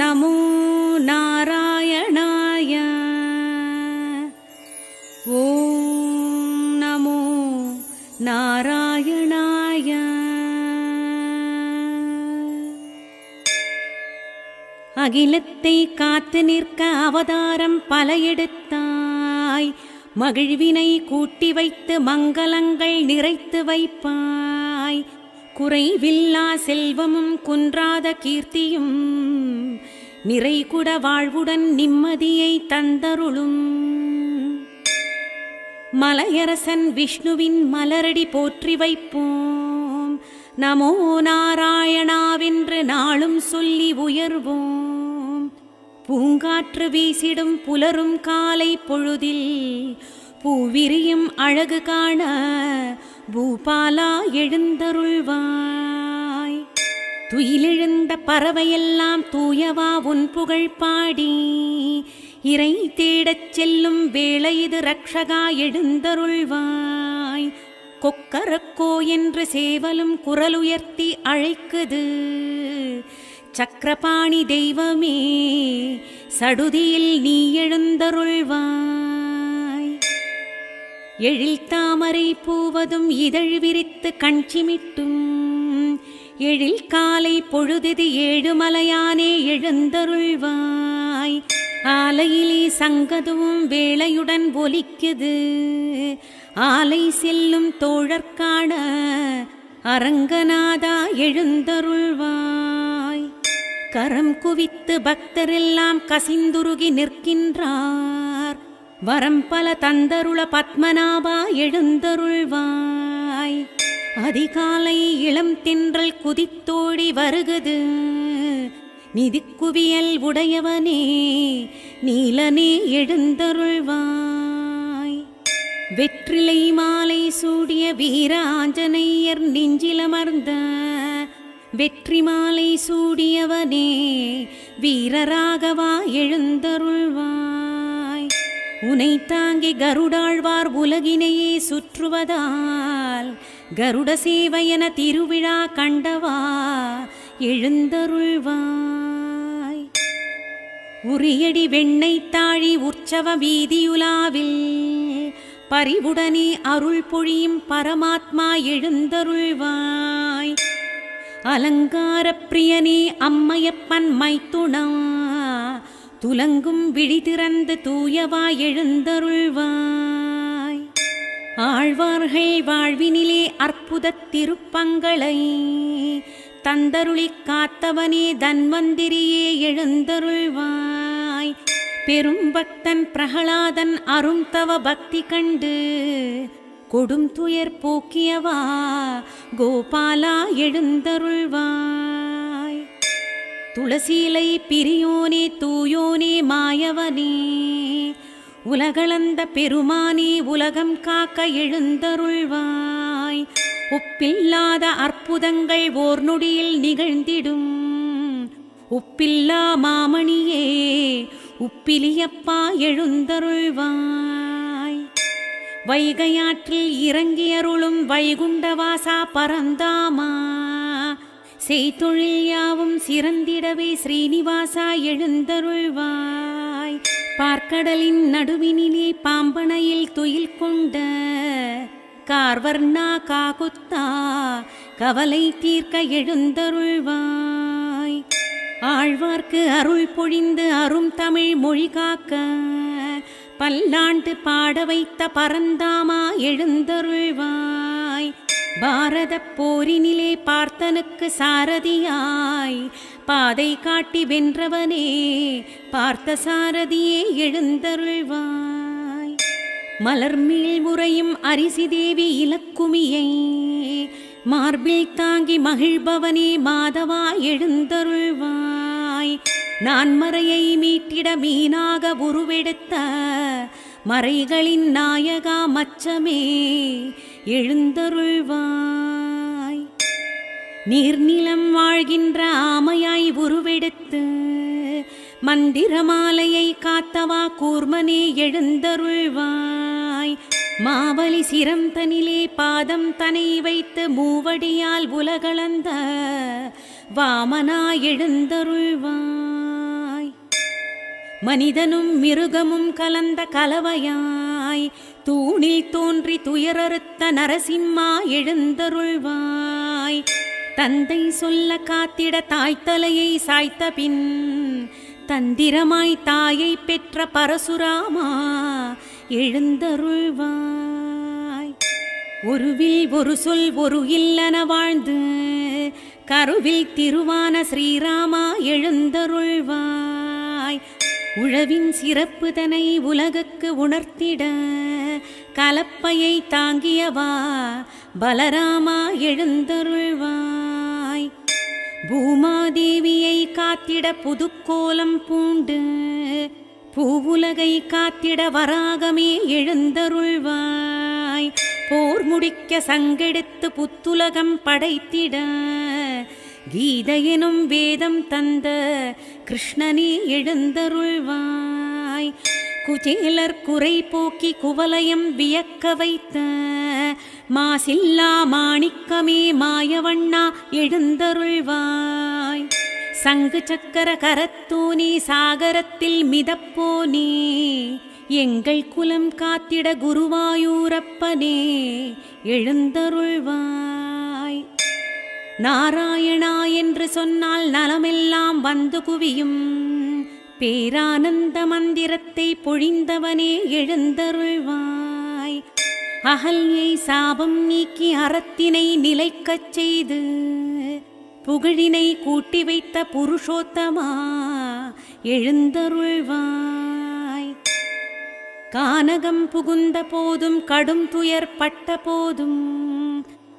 நமோ நாராயணாய. ஓம் நமோ நாராயணாய. அகிலத்தை காத்து நிற்க அவதாரம் பல எடுத்தாய். மகிழ்வினை கூட்டி வைத்து மங்களங்கள் நிறைத்து வைப்பாய். குறைவில்லா செல்வமும் குன்றாத கீர்த்தியும் நிறைகுட வாழ்வுடன் நிம்மதியை தந்தருளும் மலையரசன் விஷ்ணுவின் மலரடி போற்றி வைப்போம். நமோ நாராயணாவென்று நாளும் சொல்லி உயர்வோம். பூங்காற்று வீசிடும் புலரும் காலை பொழுதில் பூவிரியும் அழகு காண பூபாலா எழுந்தருள்வாய். துயிலெழுந்த பறவையெல்லாம் தூயவா உன் புகழ் பாடி இறை தேடச் செல்லும் வேளை இது ரக்ஷகா எழுந்தருள்வாய். கொக்கரக்கோ என்று சேவலும் குரலுயர்த்தி அழைக்குது. சக்கரபாணி தெய்வமே சடுதியில் நீ எழுந்தருள்வாய். எழில் தாமரை பூவதும் இதழ் விரித்து கண்சிமிட்டும் எழில் காலை பொழுதிது ஏழுமலையானே எழுந்தருள்வாய். ஆலையிலே சங்கதுவும் வேளையுடன் ஒலிக்குது. ஆலை செல்லும் தோழற்கான அரங்கநாதா எழுந்தருள்வாய். கரம் குவித்து பக்தரெல்லாம் கசிந்துருகி நிற்கின்றார். வரம் பல தந்தருள பத்மநாபா எழுந்தருள்வாய். அதிகாலை இளம் தென்றல் குதித்தோடி வருகுது. நிதிக்குவியல் உடையவனே நீலனே எழுந்தருள்வாய். வெற்றிலை மாலை சூடிய வீர ஆஞ்சநேயர் நெஞ்சிலமர்ந்த வெற்றி மாலை சூடியவனே வீரராகவா எழுந்தருள்வாய். உனை தாங்கி கருடாழ்வார் உலகினையே சுற்றுவதால் கருட சேவையன திருவிழா கண்டவா எழுந்தருள்வாய். உரியடி வெண்ணை தாழி உற்சவ வீதியுலாவில் பரிவுடனே அருள் பொழியும் பரமாத்மா எழுந்தருள்வாய். அலங்கார பிரியனே அம்மையப்பன் மைத்துணா துலங்கும் விழி திறந்து தூயவா எழுந்தருள்வாய். ஆழ்வார்கள் வாழ்வினிலே அற்புத திருப்பங்களை தந்தருளி காத்தவனே தன்வந்திரியே எழுந்தருள்வாய். பெரும் பக்தன் பிரகலாதன் அரும் தவ பக்தி கண்டு கொடும் துயர் போக்கியவா கோபாலா எழுந்தருள்வாய். துளசீலை பிரியோனே தூயோனே மாயவனே உலகளந்த பெருமானே உலகம் காக்க எழுந்தருள்வாய். ஒப்பில்லாத அற்புதங்கள் ஓர் நொடியில் நிகழ்ந்திடும் உப்பில்லா மாமணியே உப்பிலியப்பா எழுந்தருள்வாய். வைகையாற்றில் இறங்கியருளும் வைகுண்டவாசா பரந்தாமா செய்தொழில் யாவும் சிறந்திடவே ஸ்ரீனிவாசா எழுந்தருள்வாய். பார்க்கடலின் நடுவினிலே பாம்பனையில் துயில் கொண்ட கார்வர்ணா காகுத்தா கவலை தீர்க்க எழுந்தருள்வாய். ஆழ்வார்க்கு அருள் பொழிந்து அரும் தமிழ் மொழி காக்க பல்லாண்டு பாட வைத்த பரந்தாமா எழுந்தருள்வாய். பாரத போரினிலே பார்த்தனுக்கு சாரதியாய் பாதை காட்டி வென்றவனே பார்த்த சாரதியே எழுந்தருள்வாய். மலர்மேல் உறையும் அரிசி தேவி இலக்குமியை மார்பில் தாங்கி மகிழ்பவனே மாதவா எழுந்தருள்வாய். நான்மறையை மீட்டிட மீனாக உருவெடுத்த மறைகளின் நாயகா மச்சமே எழுந்தருள்வாய். நீர்நிலம் வாழ்கின்ற ஆமையாய் உருவெடுத்து மந்திரமாலையை காத்தவா கூர்மனே எழுந்தருள்வாய். மாவலி சிரம் தனிலே பாதம் தனை வைத்து மூவடியால் உலகளந்த வாமனா எழுந்தருள்வாய். மனிதனும் மிருகமும் கலந்த கலவையாய் தூணில் தோன்றி துயரறுத்த நரசிம்மா எழுந்தருள்வாய். தந்தை சொல்ல காத்திட தாய்த்தலையை சாய்த்த பின் தந்திரமாய் தாயை பெற்ற பரசுராமா எழுந்தருள்வாய். ஒருவில் ஒரு சொல் ஒரு இல்லன வாழ்ந்து கருவில் திருவான ஸ்ரீராமா எழுந்தருள்வாய். உழவின் சிறப்புதனை உலகுக்கு உணர்த்திட கலப்பையை தாங்கியவா பலராமா எழுந்தருள்வாய். பூமாதேவியை காத்திட புதுக்கோலம் பூண்டு பூவுலகை காத்திட வராகமே எழுந்தருள்வாய். போர் முடிக்க சங்கெடுத்து புத்துலகம் படைத்திட கீதையெனும் வேதம் தந்த கிருஷ்ணனே எழுந்தருள்வாய். குச்சேலர் குறை போக்கி குவலயம் வியக்க வைத்த மாசில்லா மாணிக்கமே மாயவண்ணா எழுந்தருள்வாய். சங்கு சக்கர கரத்தோனே சாகரத்தில் மிதப்போனே எங்கள் குலம் காத்திட குருவாயூரப்பனே எழுந்தருள்வாய். நாராயணா என்று சொன்னால் நலமெல்லாம் வந்து குவியும் பேரானந்த மந்திரத்தை பொழிந்தவனே எழுந்தருள்வாய். அகல்யை சாபம் நீக்கி அறத்தினை நிலைக்கச் செய்து புகழினை கூட்டி வைத்த புருஷோத்தமா எழுந்தருள்வாய். கானகம் புகுந்த போதும் கடும் துயர் பட்ட போதும்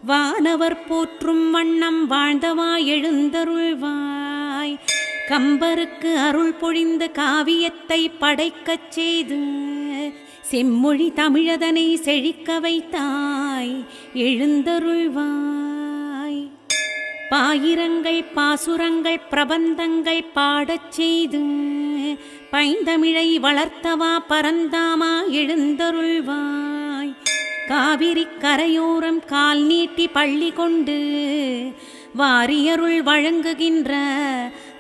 வானவர் போற்றும் வண்ணம் வாழ்ந்தவா எழுந்தருள்வாய். கம்பருக்கு அருள் பொழிந்த காவியத்தை படைக்கச் செய்து செம்மொழி தமிழதனை செழிக்க வைத்தாய் எழுந்தருள்வாய். பாயிரங்கள் பாசுரங்கள் பிரபந்தங்கள் பாடச் செய்து பைந்தமிழை வளர்த்தவா பரந்தாமா எழுந்தருள்வாய். காவிரி கரையோரம் கால் நீட்டி பள்ளி கொண்டு வாரியருள் வழங்குகின்ற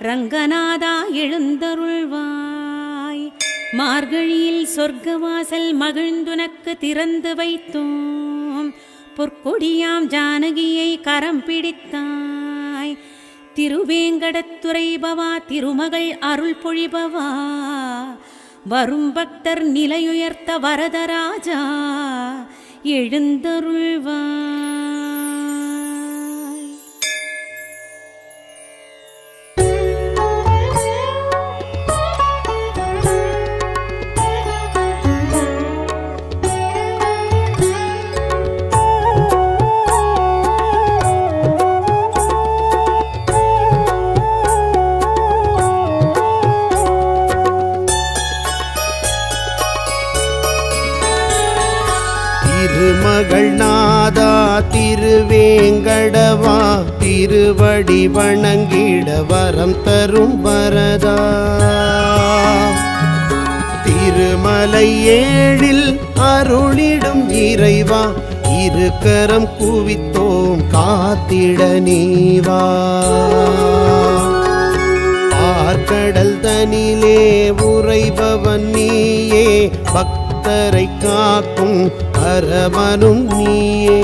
ரங்கநாதா எழுந்தருள்வாய். மார்கழியில் சொர்க்கவாசல் மகிழ்ந்துனக்கு திறந்து வைத்தோம் பொற்கொடியாம் ஜானகியை கரம் பிடித்தாய். திருவேங்கடத்துறை பவா திருமகள் அருள் பொழிபவா வரும் பக்தர் நிலையுயர்த்த வரதராஜா எழுந்தருள்வாய். திருமகள் நாதா திருவேங்கடவா திருவடி வணங்கிட வரம் தரும் வரதா. திருமலை ஏழில் அருளிடும் இறைவா இருக்கரம் குவித்தோம் காத்திட நீவா. பார்க்கடல் தனிலே உறைபவன் நீயே பக்தரை காக்கும் அரவனும் நீயே.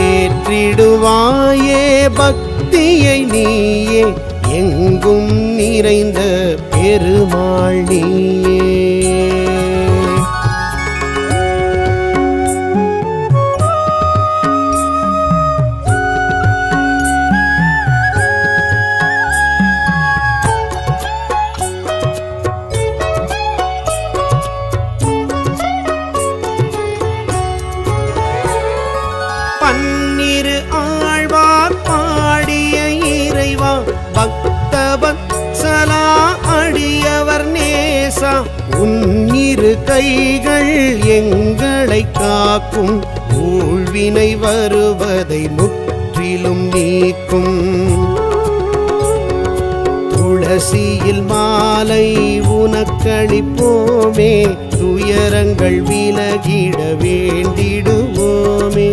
ஏற்றிடுவாயே பக்தியை நீயே எங்கும் நிறைந்த பெருமாள் நீயே. பன்னிரு ஆழ்வார் பாடிய இறைவா பக்தவத்சலா அடியவர் நேசா. உன்னிரு கைகள் எங்களை காக்கும் ஊழ்வினை வருவதை முற்றிலும் நீக்கும். துளசியில் மாலை உனக்களிப்போமே துயரங்கள் விலகிட வேண்டிடுவோமே.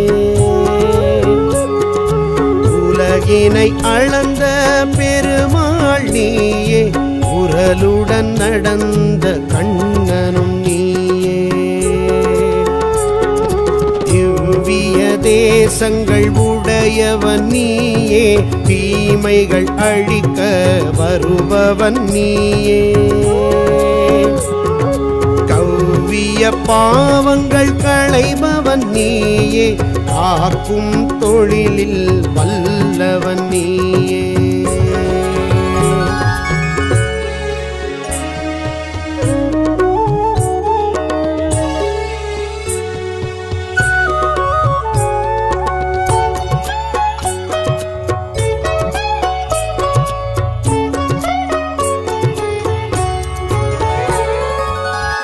உலகினை அளந்த பெருமாள் நீயே கந்தலுடன் நடந்த கண்ணனும் நீயே. திவ்விய தேசங்கள் உடையவன் நீயே, தீமைகள் அழிக்க வருபவன் நீயே. கவ்விய பாவங்கள் களைபவன் நீயே, காக்கும் தொழிலில் வல்லவன் நீயே.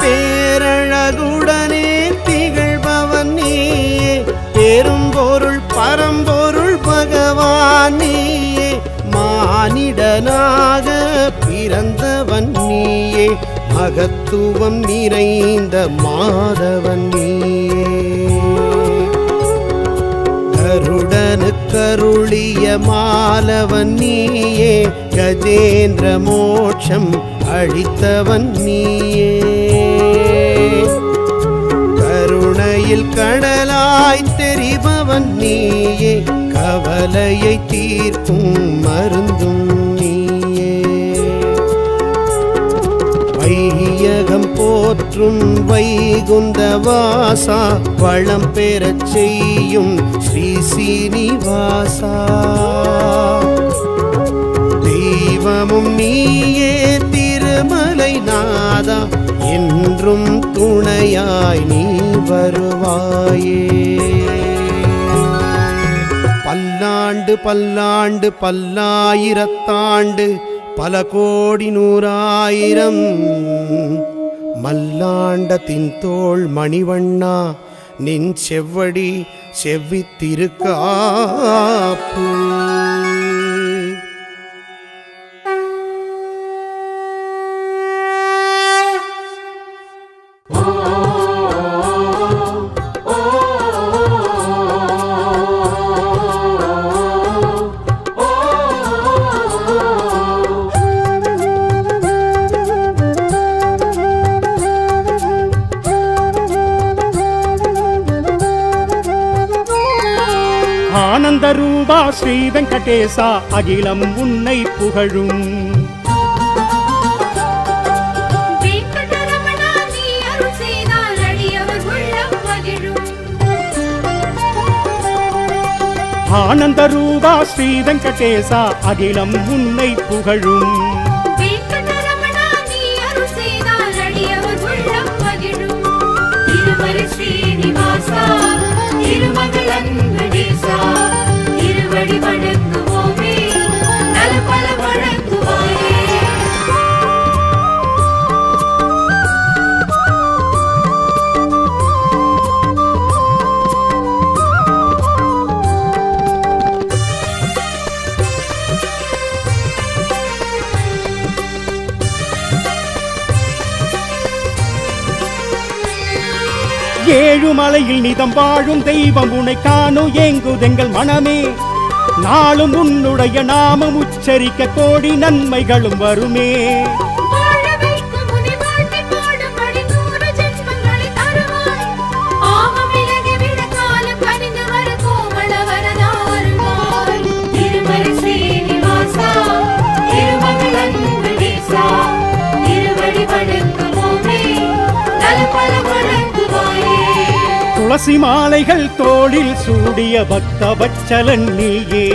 பேரழகுடனே திகழ்பவன் நீயே, பெரும்பொருள் பரம்பொருள் பகவான் நீயே. மானிடனாக பிறந்தவன் நீயே, மகத்துவம் நிறைந்த மாதவன் நீயே. கருடனுக்கருளிய மாலவன் நீயே, கஜேந்திர மோட்சம் அளித்தவன் நீயே. கருணையில் கடலாய் தெரிபவன் நீயே, கவலையை தீர்க்கும் மருந்தும் நீயே. வையகம் போற்றும் வைகுந்த வாசா, வளம் பெறச் செய்யும் ஸ்ரீ சீனிவாசா. தெய்வமும் நீயே திருமலை நாதா, என்றும் துணையாய் நீ வருவாயே. பல்லாண்டு பல்லாண்டு பல்லாயிரத்தாண்டு பல கோடி நூறாயிரம் மல்லாண்டத்தின் தோள் மணிவண்ணா, நின் செவ்வடி செவ்வித்திருக்காப்பு. ஆனந்த ரூபா ஸ்ரீ வெங்கடேசா, அகிலம் உன்னை புகழும். ஆனந்த ரூபா ஸ்ரீ வெங்கடேசா, அகிலம் உன்னை புகழும். ஸ்ரீனிவாசா திருமகளன் வெங்கடேசா, திருவடி வணங்குவோமே, நலபல வழங்குவாயே. ஏழுமலையில் நிதம் வாழும் தெய்வம் உன்னை காணும் ஏங்குதெங்கள் மனமே. நாளும் உன்னுடைய நாமம் உச்சரிக்க கோடி நன்மைகளும் வருமே. துளசி மாலைகள் தோளில் சூடிய பக்த வச்சலன் நீயே.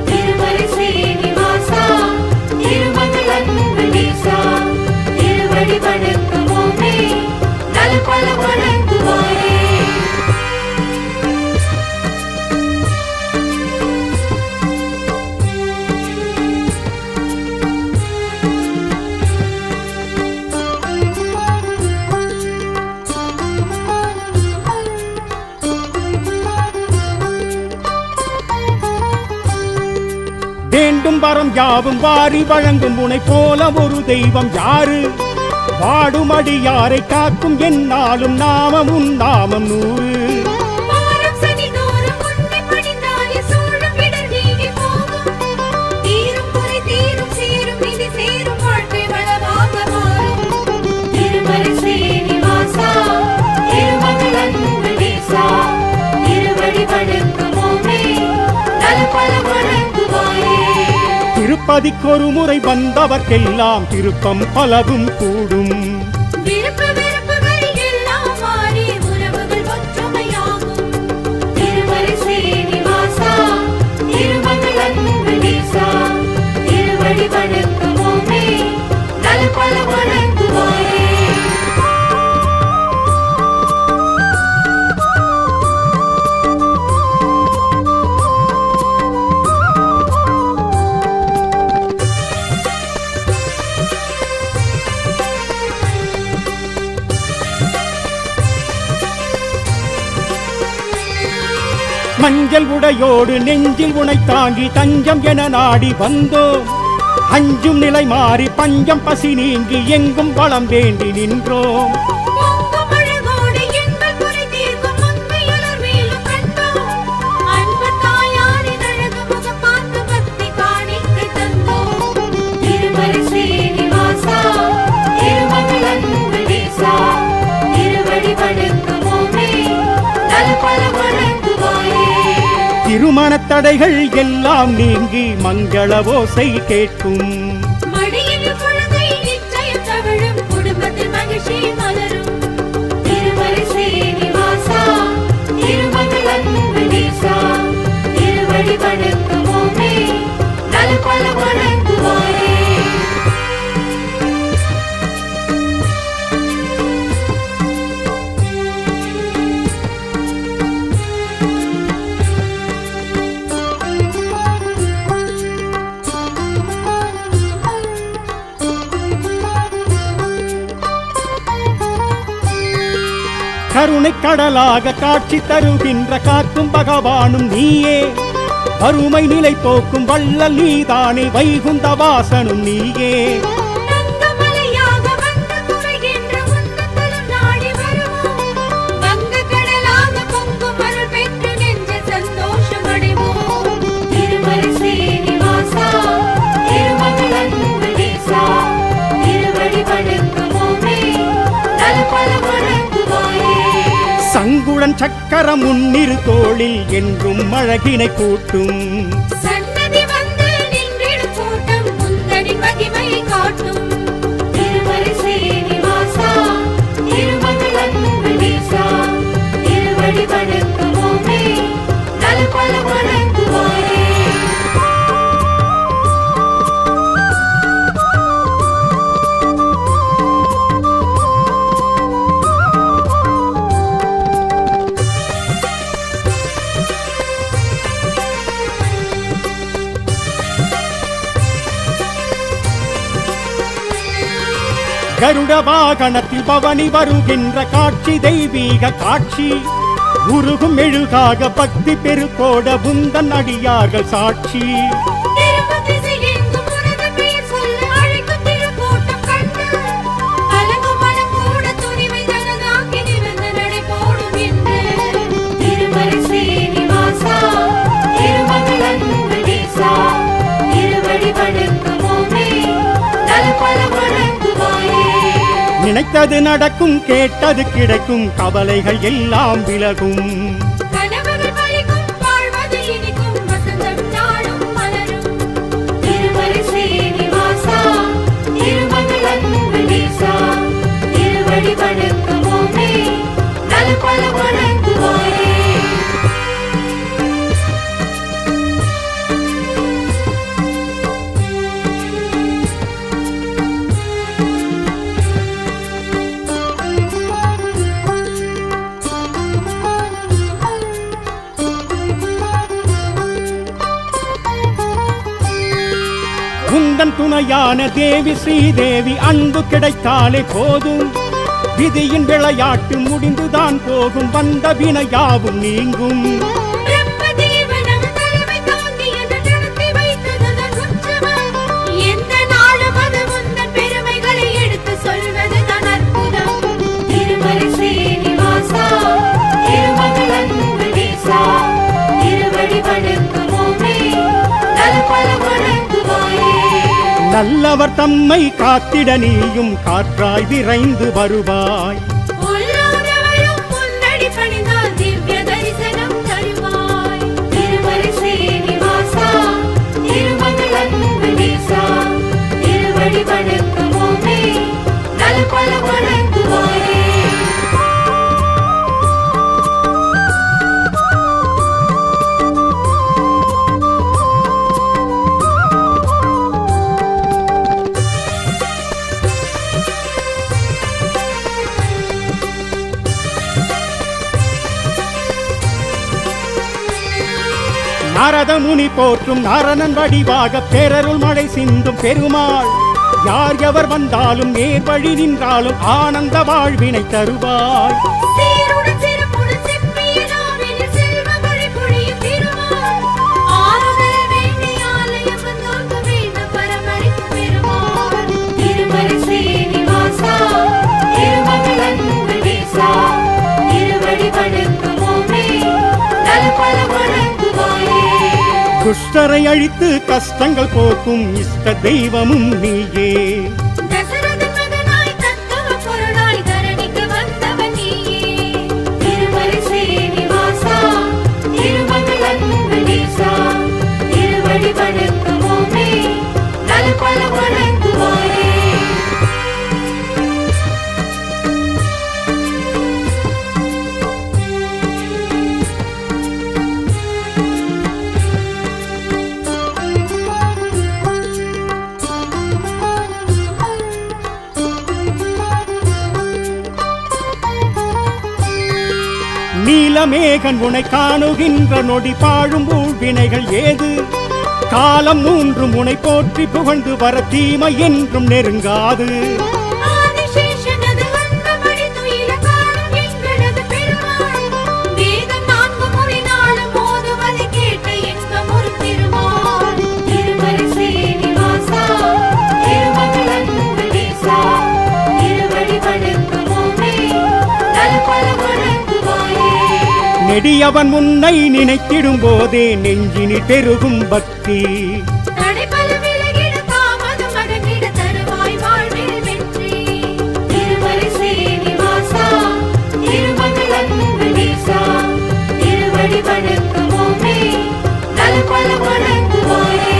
திருமலை ஸ்ரீனிவாசா திருமகளன் வெங்கடேசா, திருவடி வணங்குவோமே, நலபல வழங்குவாயே. வேண்டும் வரம் யாவும் வாரி வழங்கும் உன்னை போல ஒரு தெய்வம் யாரு? வாடும் அடியாரை காக்கும் என்னாலும் நாமம் உன் நாமம் 100. திருப்பதிக்கொரு முறை வந்தவர்க்கெல்லாம் திருப்பம் பலவும் கூடும். விருப்பு வெறுப்புகள் எல்லாம் மாறி உறவுகள் ஒற்றுமையாகும். திருமலை ஸ்ரீனிவாசா திருமகள் அன்பு நேசா திருவடி வணங்குவோமே நல்பல வணங்குவாயே. மஞ்சள் உடையோடு நெஞ்சில் உனை தாங்கி தஞ்சம் என நாடி வந்தோம். அஞ்சும் நிலை மாறி பஞ்சம் பசி நீங்கி எங்கும் வளம் வேண்டி நின்றோம். பொங்கும் அழகோடு எங்கள் குறை தீர்க்கும் உண்மையுணர் மேலும் கண்டோம். அன்பு தாயாரின் அழகு முகம் பார்த்து பக்தி காணிக்கை தந்தோம். திருமலை ஸ்ரீனிவாசா திருமகள் அன்பு நேசா திருவடி வணங்குவோமே நல்பல வணங்குவாயே. திருமணத் தடைகள் எல்லாம் நீங்கி மங்கள ஓசை கேட்கும். மடியில் குழந்தை நிச்சயம் தவழும் குடும்பத்தில் மகிழ்ச்சி மலரும். திருமலை ஸ்ரீனிவாசா திருமகள் அன்பு நேசா திருவடி வணங்குவோமே நல்பல வணங்குவாயே. கருணை கடலாக காட்சி தருகின்ற காக்கும் பகவானும் நீயே. வறுமை நிலை போக்கும் வள்ளல் நீதானே வைகுந்த வாசனும் நீயே. தங்கமலையாக வந்து குறைகின்ற உன்னதலம் நாடி வருவோம். வங்கக் கடலாக பொங்கும் அருள் பெற்று நெஞ்சில் சந்தோஷம் அடைவோம். திருமலை ஸ்ரீனிவாசா திருமகள் அன்பு நேசா திருவடி வணங்குவோமே நல்பல வணங்குவாயே. சங்குடன் சக்கரம் முன்னிரு தோளில் என்றும் அழகினை கூட்டும். சன்னதி வந்து நின்றிடும் கூட்டம் முந்தனின் மகிமையை காட்டும். திருமலை ஸ்ரீனிவாசா திருமகள் அன்பு நேசா திருவடி வணங்குவோமே நல்பல வணங்குவாயே. கருட வாகனத்தில் பவனி வருகின்ற காட்சி தெய்வீக காட்சி. உருகும் மெழுகாக பக்தி பெருக்கோட உந்தன் அடியார்கள் சாட்சி. திருப்பதிசை எங்கும் உனது பெயர் சொல்ல அழைக்கும் திருக்கூட்டம் கண்டு கலங்கும் மனம் கூட துணிவை தனதாக்கி நிமிர்ந்து நடை போடும் என்று. திருமலை ஸ்ரீனிவாசா திருமகள் அன்பு நேசா திருவடி வணங்குவோமே நல்பல வணங்குவாயே. நினைத்தது நடக்கும் கேட்டது கிடைக்கும் கவலைகள் எல்லாம் விலகும். கனவுகள் பலிக்கும் வாழ்வது இனிக்கும் வசந்தம் நாளும் மலரும். திருமலை ஸ்ரீனிவாசா திருமகள் அன்பு நேசா திருவடி வணங்குவோமே நல்பல வணங்குவாயே. உந்தன் துணையான தேவி ஸ்ரீதேவி அன்பு கிடைத்தாலே போதும். விதியின் விளையாட்டு முடிந்துதான் போகும் வந்த வினையாவும் நீங்கும். பிரம்மதேவன் அவன் தலைமை தாங்கியது நடத்தி வைத்ததுதான் உற்சவம். எந்த நாளும் அது உந்தன் பெருமைகளை எடுத்து சொல்வதுதான் அற்புதம். திருமலை ஸ்ரீனிவாசா திருமகள் அன்பு நேசா திருவடி வணங்குவோமே நல்பல வணங்குவாயே. நல்லவர் தம்மை காத்திட நீயும் காற்றாய் விரைந்து வருவாய். உள்ளோனவரும் முன்னடி பணிந்தால் திவ்ய தரிசனம் தருவாய். திருமலை ஸ்ரீனிவாசா திருமகள் அன்பு நேசா நாரத முனி போற்றும் நாரணன் வடிவாக பேரருள் மழை சிந்தும் பெருமாள். யார் எவர் வந்தாலும் நேர் வழி நின்றாலும் ஆனந்த வாழ்வினை தருவாய். சீருடன் சிறப்புடன் செப்பிய நாவினில் செல்வ மழை பொழியும் திருமால். ஆறுதல் வேண்டி ஆலயம் வந்தோர்க்கு வேண்டும் வரமளிக்கும் பெருமாள். திருமலை ஸ்ரீனிவாசா, திருமகள் அன்புதேசா, திருவடி வணங்குவோமே, நல்பல வணங்குவாயே. துஷ்டரை அழித்து கஷ்டங்கள் போக்கும் இஷ்ட தெய்வமும் நீயே. தசரதன் மகனாய் தத்துவ பொருளாய் தரணிக்கு வந்தவன் நீயே. திருமலை ஸ்ரீனிவாசா, திருமகள் அன்புதேசா, திருவடி வணங்குவோமே, நல்பல வணங்குவாயே. நீலமேகன் உனை காணுகின்ற நொடி பாழும் ஊழ்வினைகள் ஏது? காலம் மூன்றும் உனை போற்றி புகழ்ந்து வர தீமை என்றும் நெருங்காது. ஆதிசேஷனது வந்தபடி துயில காணும் எங்களது பெருமாள். வேதம் 4 முறை நாளும் ஓதுவதை கேட்ட எங்கும் ஒரு திருமால். திருமலை ஸ்ரீனிவாசா, திருமகள் அன்புதேசா, திருவடி வணங்குவோமே, நல்பல வணங்குவாயே. நெடியவன் உன்னை நினைத்திடும் போதே நெஞ்சினில் பெருகும் பக்தி. தடைபல விலகிட தாமதம் அகற்றிட தருவாய் வாழ்வில் வெற்றி. திருமலை ஸ்ரீனிவாசா, திருமகள் அன்புதேசா, திருவடி வணங்குவோமே, நல்பல வணங்குவாயே.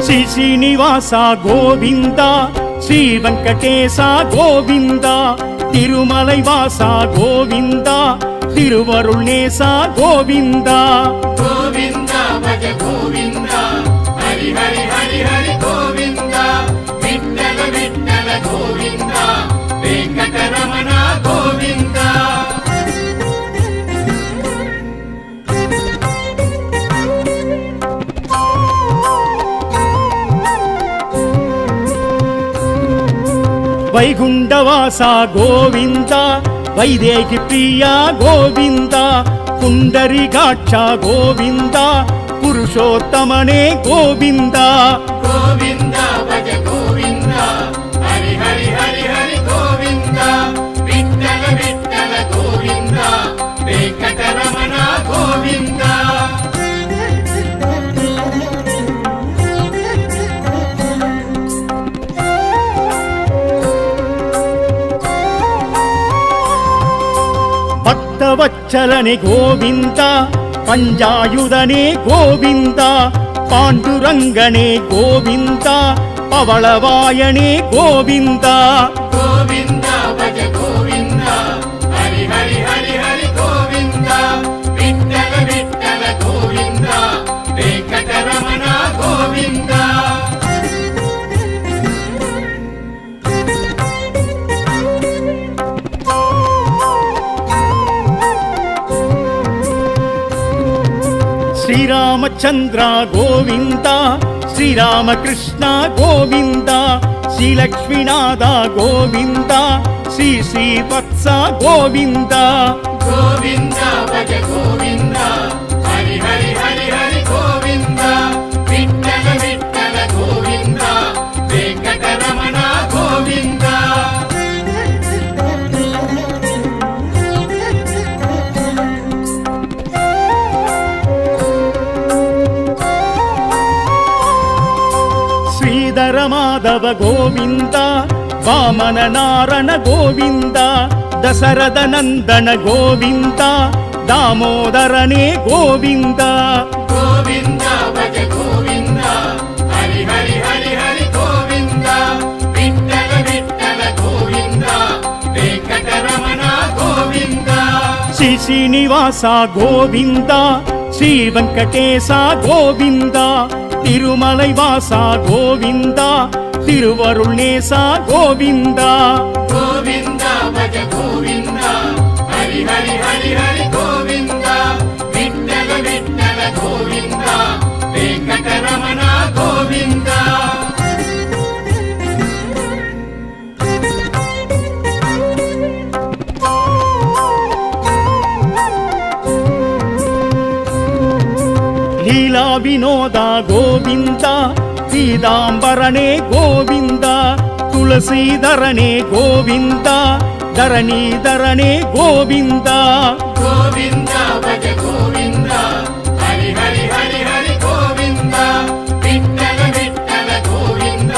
శ్రీ శ్రీనివాస గోవింద, శ్రీ వెంకటేశ గోవింద, తిరుమలై వాస గోవింద, తిరువరుள் నేస గోవింద. గోవింద భజ గోవింద, హరి హరి హరి హరి గోవింద, విఠ్ఠల విఠ్ఠల గోవింద, వెంకటరమణ గోవింద. వైగుండవాస గోవింద, వైదేహి ప్రియ గోవింద, పుండరీకాక్ష గోవింద, పురుషోత్తమనే గోవింద. గోవింద భజ గోవింద, హరి హరి హరి హరి గోవింద, విఠ్ఠల విఠ్ఠల గోవింద, వెంకటరమణ గోవింద. భక్తవత్సలనే గోవింద, పంజాయుధనే గోవింద, పాండురంగనే గోవింద, పవళవాయనే గోవింద. గోవింద భజ గోవింద, హరి హరి హరి హరి గోవింద, విఠ్ఠల విఠ్ఠల గోవింద, వెంకటరమణ గోవింద. శ్రీరామచంద్ర గోవింద, శ్రీరామకృష్ణ గోవింద, శ్రీలక్ష్మీనాథ గోవింద, శ్రీ శ్రీవత్స గోవింద. గోవింద భజ గోవింద, హరి హరి హరి హరి గోవింద, విఠ్ఠల విఠ్ఠల గోవింద, వెంకటరమణ గోవింద. శ్రీధర మాధవ గోవింద, వామన నారణ గోవింద, దశరథ నందన గోవింద, దామోదరనే గోవింద. గోవింద భజ గోవింద, హరి హరి హరి హరి గోవింద, శ్రీ శ్రీనివాస గోవింద శ్రీ వెంకటేశ గోవింద తిరుమలై వాస గోవింద తిరువరుళ్ నేస గోవింద గోవింద భజ గోవింద హరి హరి హరి హరి గోవింద విఠ్ఠల విఠ్ఠల గోవింద వెంకటరమణ గోవింద లీలా వినోద గోవింద పీతాంబరనే గోవింద తులసీధరనే గోవింద ధరణీధరనే గోవింద గోవింద భజ గోవింద హరి హరి హరి హరి గోవింద విఠ్ఠల విఠ్ఠల గోవింద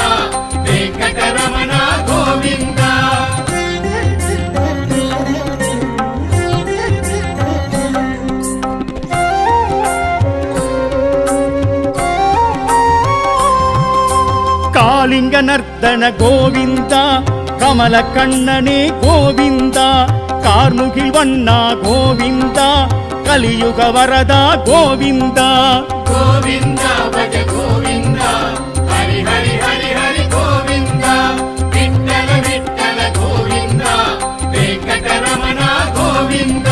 వెంకటరమణ గోవింద కాళింగ నర్తన గోవింద కమల కన్ననే గోవింద కార్ముగిల్ వన్న గోవింద కలియుగ వరద గోవింద గోవింద భజ గోవింద హరి హరి హరి హరి గోవింద విఠ్ఠల విఠ్ఠల గోవింద వెంకటరమణ గోవింద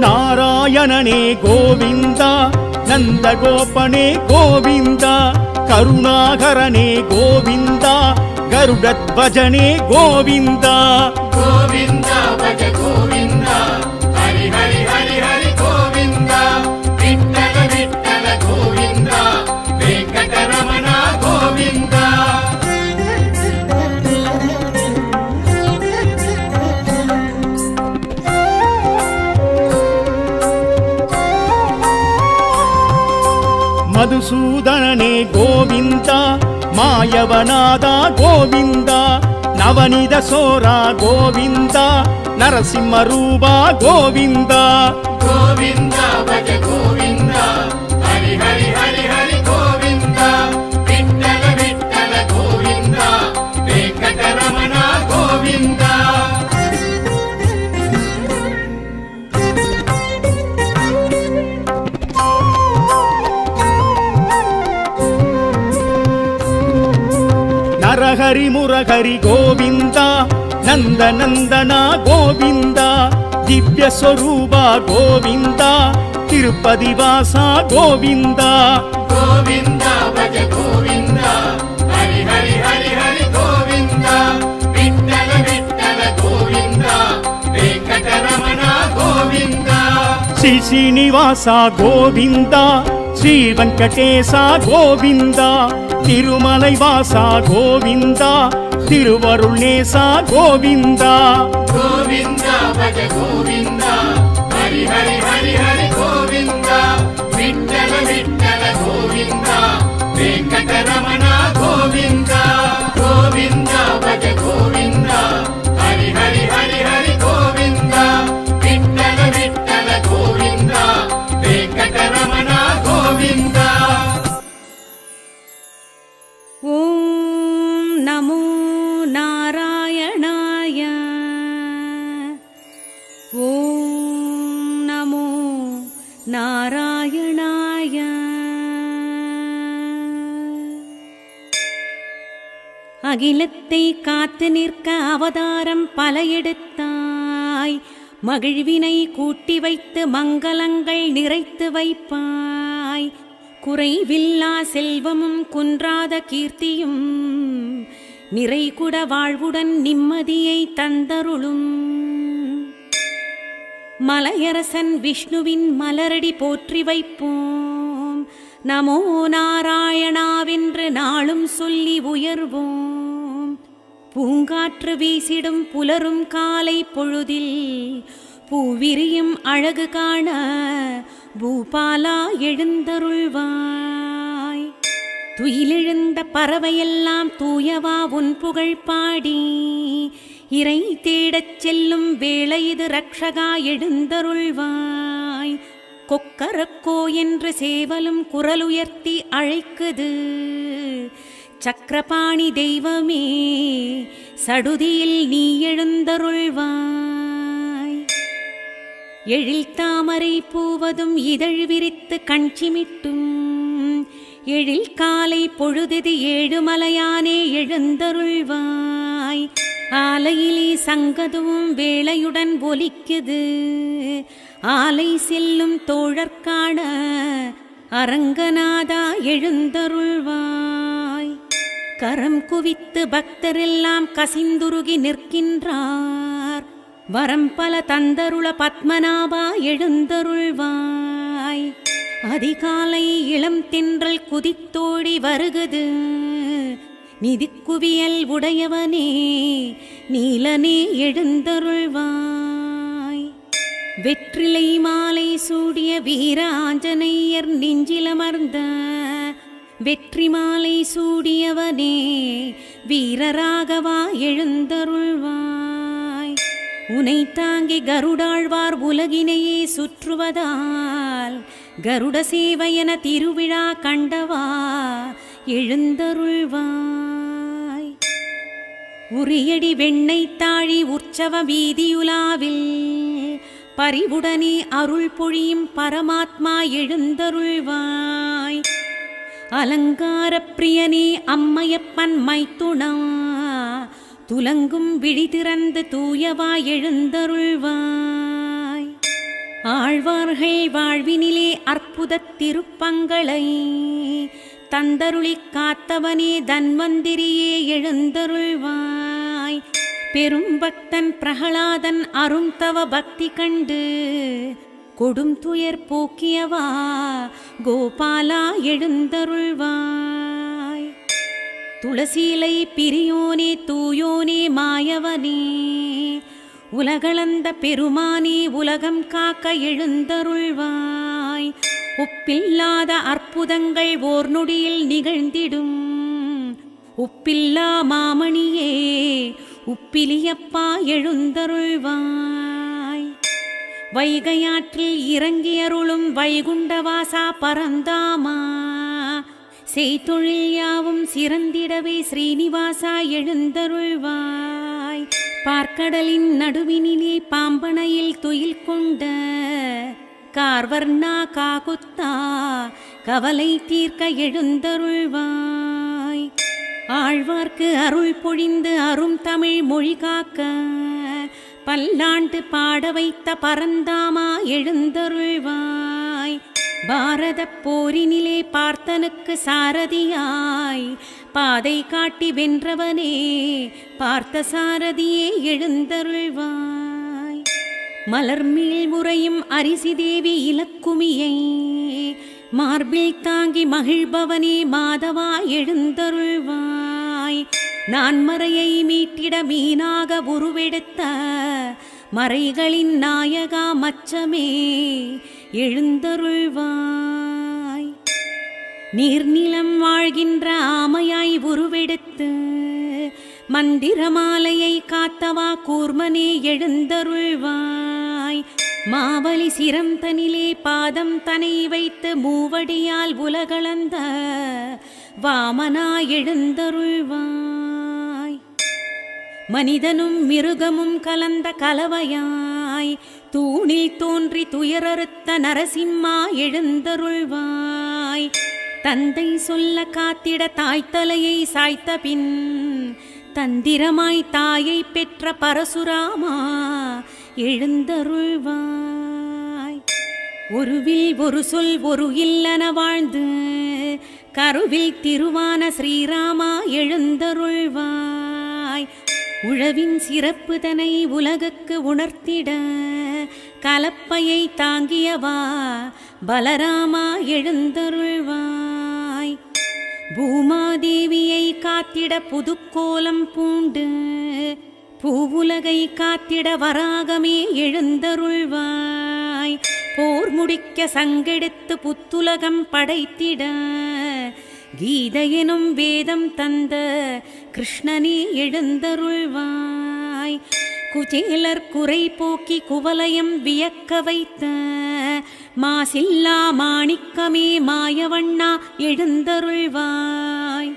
నారాయణనే గోవింద నందగోపనే గోవింద కరుణాకరనే గోవింద గరుడధ్వజనే గోవింద గోవింద భజ గోవింద హరి హరి హరి హరి గోవింద విఠ్ఠల విఠ్ఠల గోవింద వెంకటరమణ గోవింద మధుసూదననే గోవింద మాయవనాద గోవింద నవనిద సోరా గోవింద నరసింహరూప గోవింద గోవింద భజ గోవింద హరి హరి హరి హరి గోవింద విఠ్ఠల విఠ్ఠల గోవింద వెంకటరమణ గోవింద నరహరి మురహరి గోవింద నందనందన గోవింద దివ్య స్వరూప గోవింద తిరుపతి వాస గోవింద గోవింద భజ గోవింద హరి హరి హరి హరి గోవింద విఠ్ఠల విఠ్ఠల గోవింద వెంకటరమణ గోవింద శ్రీ శ్రీనివాస గోవింద శ్రీ వెంకటేశ గోవింద తిరుమలై వాస గోవింద తిరువరుళ్ నేస గోవింద గోవింద భజ గోవింద హరి హరి హరి హరి గోవింద విఠ్ఠల విఠ్ఠల గోవింద వెంకటరమణ గోవింద గోవింద భజ గోవింద హరి హరి హరి హరి గోవింద విఠ్ఠల విఠ్ఠల గోవింద వెంకటరమణ గోవింద ఓం నమో నారాయణాయ ఓం నమో நாராயணாய. அகிலத்தை காத்து நிற்க அவதாரம் பல எடுத்தாய், மகிழ்வினை கூட்டி வைத்து மங்களங்கள் நிறைத்து வைப்பாய். குறைவில்லா செல்வமும் குன்றாத கீர்த்தியும் நிறைகுட வாழ்வுடன் நிம்மதியை தந்தருளும் மலையரசன் விஷ்ணுவின் மலரடி போற்றி வைப்போம். நமோ நாராயணாவென்று நாளும் சொல்லி உயர்வோம். பூங்காற்று வீசிடும் புலரும் காலை பொழுதில் பூவிரியும் அழகு காண பூபாலா எழுந்தருள்வாய். துயிலெழுந்த பறவையெல்லாம் தூயவா உன் புகழ் பாடி இறை தேடச் செல்லும் வேளை இது ரக்ஷகா எழுந்தருள்வாய். கொக்கரக்கோ என்று சேவலும் குரலுயர்த்தி அழைக்குது. சக்கரபாணி தெய்வமே சடுதியில் நீ எழுந்தருள்வாய். எழில் தாமரை பூவதும் இதழ் விரித்து கண்சிமிட்டும் எழில் காலை பொழுது ஏழுமலையானே எழுந்தருள்வாய். ஆலையிலே சங்கதுவும் வேளையுடன் ஒலிக்குது. ஆலை செல்லும் தோழற்கான அரங்கநாதா எழுந்தருள்வாய். கரம் குவித்து பக்தரெல்லாம் கசிந்துருகி நிற்கின்றார். வரம் பல தந்தருள பத்மநாபா எழுந்தருள்வாய். அதிகாலை இளம் தென்றல் குதித்தோடி வருகுது. நிதிக்குவியல் உடையவனே நீலனே எழுந்தருள்வாய். வெற்றிலை மாலை சூடிய வீர ஆஞ்சநேயர் நெஞ்சிலமர்ந்த வெற்றி மாலை சூடியவனே வீரராகவா எழுந்தருள்வாய். உனை தாங்கி கருடாழ்வார் உலகினையே சுற்றுவதால் கருட சேவையன திருவிழா கண்டவா எழுந்தருள்வாய். உரியடி வெண்ணை தாழி உற்சவ வீதியுலாவில் பரிவுடனே அருள் பொழியும் பரமாத்மா எழுந்தருள்வாய். அலங்கார பிரியனே அம்மையப்பன் மைத்துணா துலங்கும் விழி திறந்து தூயவா எழுந்தருள்வாய். ஆழ்வார்கள் வாழ்வினிலே அற்புத திருப்பங்களை தந்தருளி காத்தவனே தன்வந்திரியே எழுந்தருள்வாய். பெரும் பக்தன் பிரகலாதன் அருந்தவ பக்தி கண்டு கொடும் துயர் போக்கியவா கோபாலா எழுந்தருள்வாய். துளசீலை பிரியோனே தூயோனே மாயவனே உலகளந்த பெருமானே உலகம் காக்க எழுந்தருள்வாய். ஒப்பில்லாத அற்புதங்கள் ஓர் நொடியில் நிகழ்ந்திடும் உப்பில்லா மாமணியே உப்பிலியப்பா எழுந்தருள்வாய். வைகையாற்றில் இறங்கியருளும் வைகுண்டவாசா பரந்தாமா செய்தொழில் யாவும் சிறந்திடவே ஸ்ரீனிவாசா எழுந்தருள்வாய். பார்க்கடலின் நடுவினிலே பாம்பனையில் துயில் கொண்ட கார்வர்ணா காகுத்தா கவலை தீர்க்க எழுந்தருள்வாய். ஆழ்வார்க்கு அருள் பொழிந்து அரும் தமிழ் மொழி காக்க பல்லாண்டு பாட வைத்த பரந்தாமா எழுந்தருள்வாய். பாரத போரினிலே பார்த்தனுக்கு சாரதியாய் பாதை காட்டி வென்றவனே பார்த்த சாரதியே எழுந்தருள்வாய். மலர்மீள் முறையும் அரிசி தேவி இலக்குமியை மார்பில் தாங்கி மகிழ்பவனே மாதவா எழுந்தருள்வாய். நான்மறையை மீட்டிட மீனாக உருவெடுத்த மறைகளின் நாயகா மச்சமே எழுந்தருள்வாய். நீர்நிலம் வாழ்கின்ற ஆமையாய் உருவெடுத்து மந்திரமாலையை காத்தவா கூர்மனே எழுந்தருள்வாய். மாவலி சிரம் தனிலே பாதம் தனை வைத்து மூவடியால் உலகளந்த வாமனா எழுந்தருள்வாய். மனிதனும் மிருகமும் கலந்த கலவையாய் தூணில் தோன்றி துயரறுத்த நரசிம்மா எழுந்தருள்வாய். தந்தை சொல்ல காத்திட தாய்த்தலையை சாய்த்த பின் தந்திரமாய் தாயை பெற்ற பரசுராமா எழுந்தருள்வாய். ஒருவில் ஒரு சொல் ஒரு இல்லன வாழ்ந்து கருவில் திருவான ஸ்ரீராமா எழுந்தருள்வாய். உழவின் சிறப்பு தனை உலகுக்கு உணர்த்திட கலப்பையை தாங்கியவா பலராமா எழுந்தருள்வாய். பூமாதேவியை காத்திட புதுக்கோலம் பூண்டு பூவுலகை காத்திட வராகமே எழுந்தருள்வாய். போர் முடிக்க சங்கெடுத்து புத்துலகம் படைத்திட கீதையெனும் வேதம் தந்த கிருஷ்ணனே எழுந்தருள்வாய். குஜேலர் குறை போக்கி குவலயம் வியக்க வைத்த மாசில்லா மாணிக்கமே மாயவண்ணா எழுந்தருள்வாய்.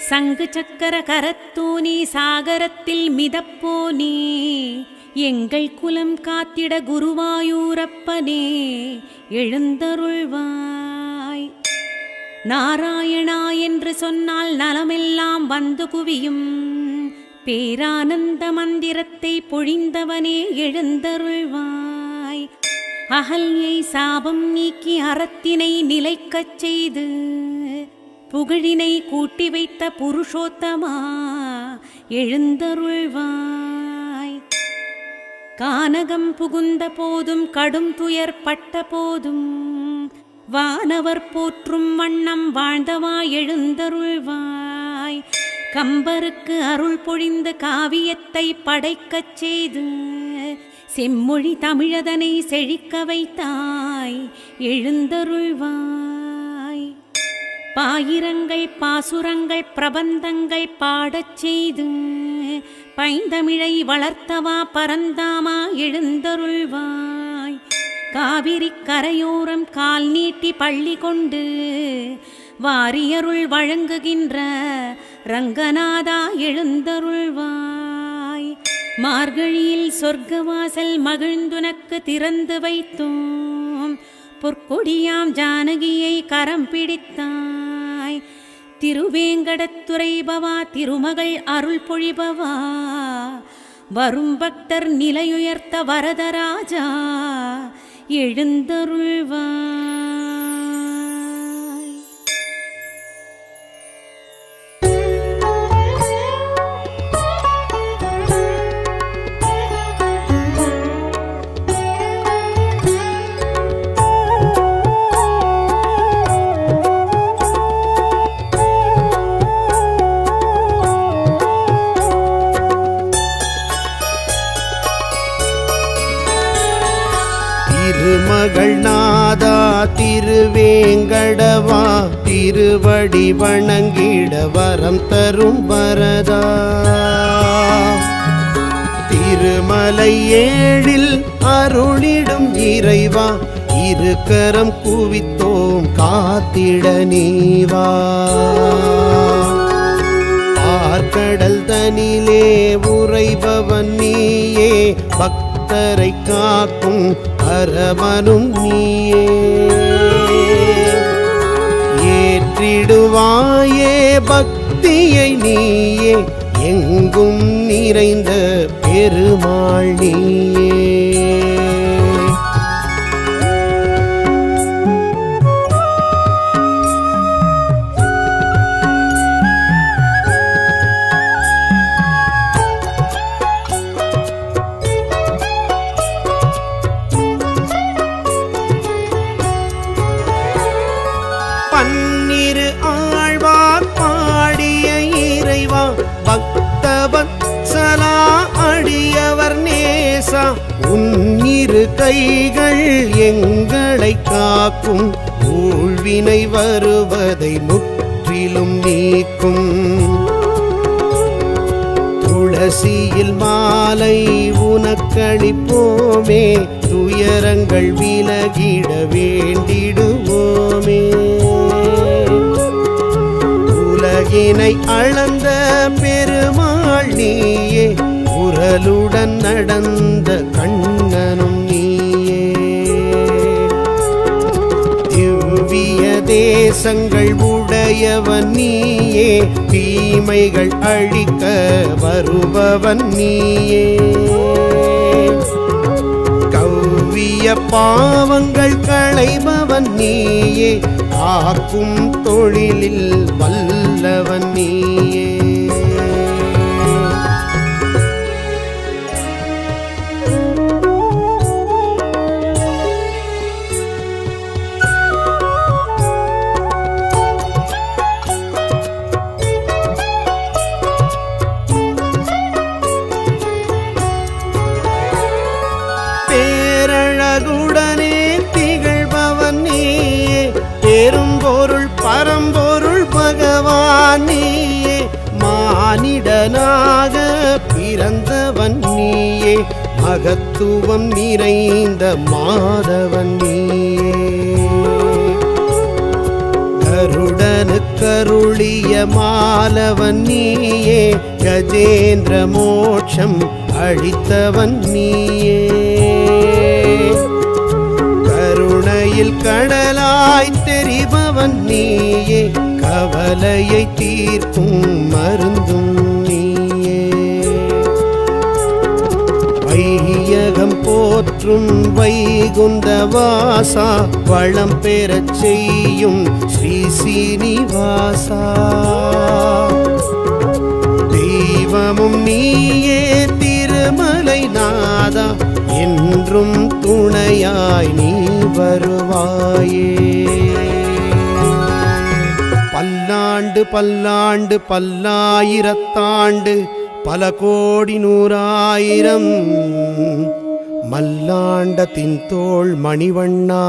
சங்கு சக்கர கரத்தோனே சாகரத்தில் மிதப்போனே எங்கள் குலம் காத்திட குருவாயூரப்பனே எழுந்தருள்வாய். நாராயணா என்று சொன்னால் நலமெல்லாம் வந்து குவியும் பேரானந்த மந்திரத்தை பொழிந்தவனே எழுந்தருள்வாய். அகல்யை சாபம் நீக்கி அறத்தினை நிலைக்கச் செய்து புகழினை கூட்டி வைத்த புருஷோத்தமா எழுந்தருள்வாய். கானகம் புகுந்த போதும் கடும் துயர் பட்ட போதும் வானவர் போற்றும் வண்ணம் வாழ்ந்தவா எழுந்தருள்வாய். கம்பருக்கு அருள் பொழிந்த காவியத்தை படைக்கச் செய்து செம்மொழி தமிழதனை செழிக்க வைத்தாய் எழுந்தருள்வாய். பாயிரங்கள் பாசுரங்கள் பிரபந்தங்கள் பாடச் செய்து பைந்தமிழை வளர்த்தவா பரந்தாமா எழுந்தருள்வாய். காவிரி கரையோரம் கால் நீட்டி பள்ளி கொண்டு வாரியருள் வழங்குகின்ற ரங்கநாதா எழுந்தருள்வாய். மார்கழியில் சொர்க்கவாசல் மகிழ்ந்துனக்கு திறந்து வைத்தோம் பொற்கொடியாம் ஜானகியை கரம் பிடித்தாய். திருவேங்கடத்துறை பவா திருமகள் அருள் பொழிபவா வரும் பக்தர் நிலையுயர்த்த வரதராஜா எழுந்தருள்வாய். திருமகள் நாதா திருவேங்கடவா திருவடி வணங்கிட வரம் தரும் வரதா. திருமலை ஏழில் அருளிடும் இறைவா இருக்கரம் குவித்தோம் காத்திட நீவா. ஆர்கடல் தனிலே உறைபவன் நீயே பக்தரை காக்கும் அரவனும் நீயே. ஏற்றிடுவாயே பக்தியை நீயே எங்கும் நிறைந்த பெருமாள் நீயே. பன்னிரு ஆழ்வார் பாடிய இறைவா பக்தவத்சலா அடியவர் நேசா உன்னிரு கைகள் எங்களை காக்கும் ஊழ்வினை வருவதை முற்றிலும் நீக்கும். துளசியில் மாலை உனக்களிப்போமே துயரங்கள் விலகிட வேண்டிடுவோமே. உலகினை அளந்த பெருமாள் நீயே உரலுடன் நடந்த கண்ணனும் நீயே. திவ்விய தேசங்கள் உடையவன் நீயே தீமைகள் அழிக்க வருபவன் நீயே. கவ்விய பாவங்கள் களைபவன் நீயே காக்கும் தொழிலில் வல்லவன் நீயே. பேரழகுடனே திகழ்பவன் நீயே பெரும்பொருள் பரம்பொருள் பகவான் நீயே. மானிடனாக பிறந்தவன் நீயே நீயே மகத்துவம் நிறைந்த மாதவன் நீயே கருடனுக்கருளிய மாலவன் நீயே கஜேந்திர மோட்சம் அளித்தவன் நீயே கருணையில் கடலாய் தெரிபவன் நீயே கவலையை தீர்க்கும் மருந்தும் நீயே வையகம் போற்றும் வைகுந்த வாசா வளம் பெறச் செய்யும் ஸ்ரீ சீனிவாசா தெய்வமும் நீயே திருமலை நாதா என்றும் துணையாய் நீ வருவாயே பல்லாண்டு பல்லாண்டு பல்லாயிரத்தாண்டு பல கோடி நூறாயிரம் மல்லாண்டத்தின் தோள் மணிவண்ணா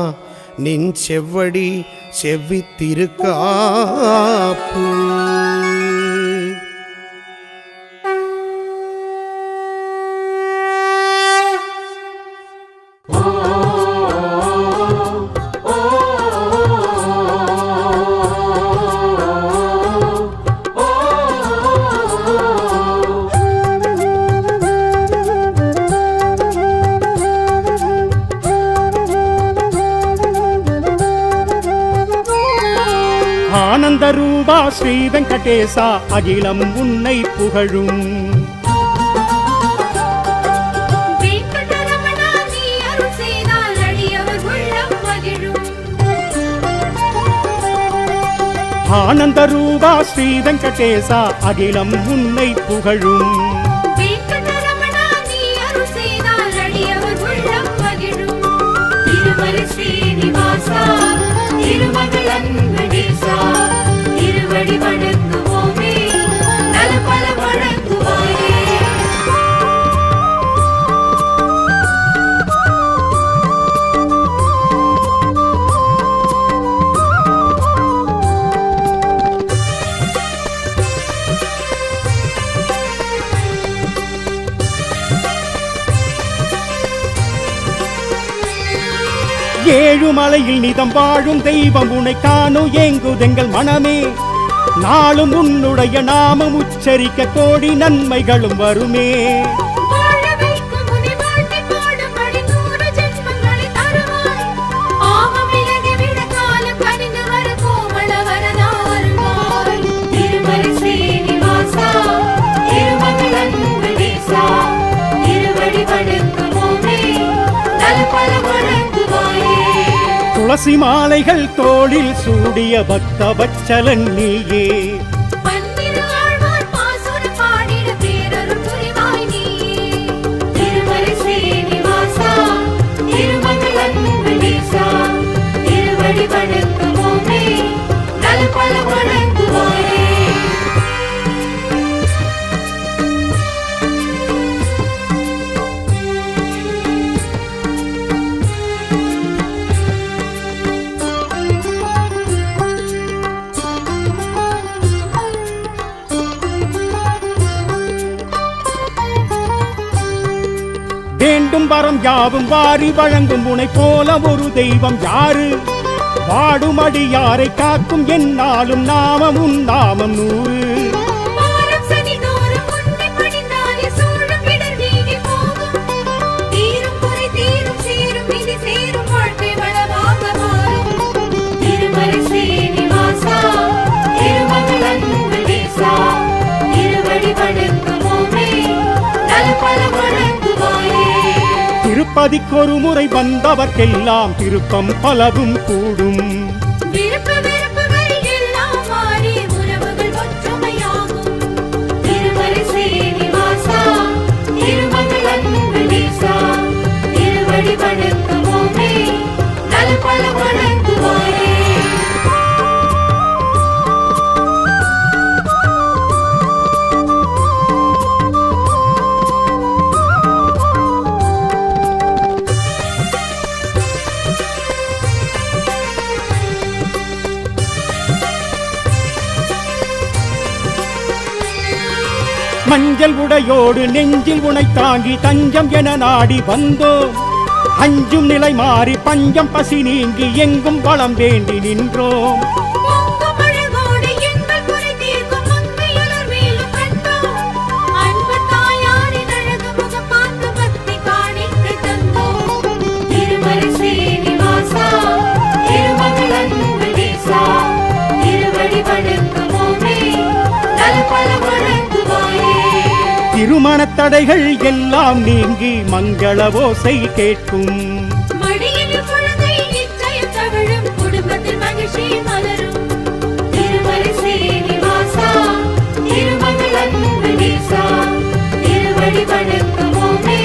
நின் செவ்வடி செவ்வித்திருக்காப்பு ஆனந்த ரூபா ஸ்ரீ வெங்கடேசா அகிலம் உன்னை புகழும் வெங்கடரமணா நீ அருள் செய்தால் அடியவர் உள்ளம் மகிழும் ஆனந்த ரூபா ஸ்ரீ வெங்கடேசா அகிலம் உன்னை புகழும் வெங்கடரமணா நீ அருள் செய்தால் அடியவர் உள்ளம் மகிழும் திருமலை ஸ்ரீனிவாசா திருமகள் அன்பனேசா திருவடி வணங்குவோமே நலபல வணங்குவாயே ஏழுமலையில் நிதம் வாழும் தெய்வம் உனை காணும் ஏங்குதெங்கள் மனமே நாளும் உன்னுடைய நாமம் உச்சரிக்க கோடி நன்மைகளும் வருமே வாழ வைக்கும் உன்னை வாழ்த்தி பாடும்படி 100 ஜென்மங்களை தருவாய் பாவம் விலகி விட காலம் கனிந்து வர கோமள வரதாருவாய் திருமலை ஸ்ரீனிவாசா திருமகள் அன்பனேசா திருவடி வணங்குவோமே நல்பல வணங்குவாயே துளசி மாலைகள் தோளில் சூடிய பக்த வச்சலன் நீயே பன்னிரு ஆழ்வார் பாசுரம் பாடிட பேரருள் புரிவாய் நீயே திருமலை ஸ்ரீனிவாசா திருமகள் அன்பனேசா திருவடி வணங்குவோமே நல்பல வணங்குவாயே வேண்டும் வரம் யாவும் வாரி வழங்கும் உனை போல ஒரு தெய்வம் யாரு வாடுமடியாரை காக்கும் என்னாலும் நாமம் உன் நாமம் 100 வாரம் சனிதோறும் உன்னை பணிந்தாலே சூழும் இடர் நீங்கி போகும் தீரும் குறை தீரும் சேரும் விதி சேரும் வாழ்க்கை வளமாக மாறும் திருமலை ஸ்ரீனிவாசா திருமகள் அன்பனேசா திருவடி வணங்குவோமே நல்பல வணங்குவாயே திருப்பதிக்கொரு முறை வந்தவர்க்கெல்லாம் திருப்பம் பலவும் கூடும் விருப்பு வெறுப்புகள் எல்லாம் மாறி உறவுகள் ஒற்றுமையாகும் திருமலை ஸ்ரீனிவாசா திருமகள் அன்பனேசா திருவடி வணங்குவோமே நல்பல வணங்குவாயே மஞ்சள் உடையோடு நெஞ்சில் உனை தாங்கி தஞ்சம் என நாடி வந்தோம். அஞ்சும் நிலை மாறி பஞ்சம் பசி நீங்கி எங்கும் வளம் வேண்டி நின்றோம். பொங்கும் அழகோடு எங்கள் குறை தீர்க்கும் மங்கையலர் வேலும் கண்டோம். அன்பு தாயாரின் அழகு முகம் பார்த்து பக்தி காணிக்கை தந்தோம். திருமலை ஸ்ரீனிவாசா, திருமகள் அன்பு நேசா, திருவடி வணங்குவோமே, நல்பல வழங்குவாயே. திருமணத் தடைகள் எல்லாம் நீங்கி மங்கள ஓசை கேட்கும். மடியில் குழந்தை நிச்சயம் தவழும், குடும்பத்தில் மகிழ்ச்சி மலரும். திருமலை ஸ்ரீனிவாசா, திருமகள் அன்பு நேசா, திருவடி வணங்குவோமே,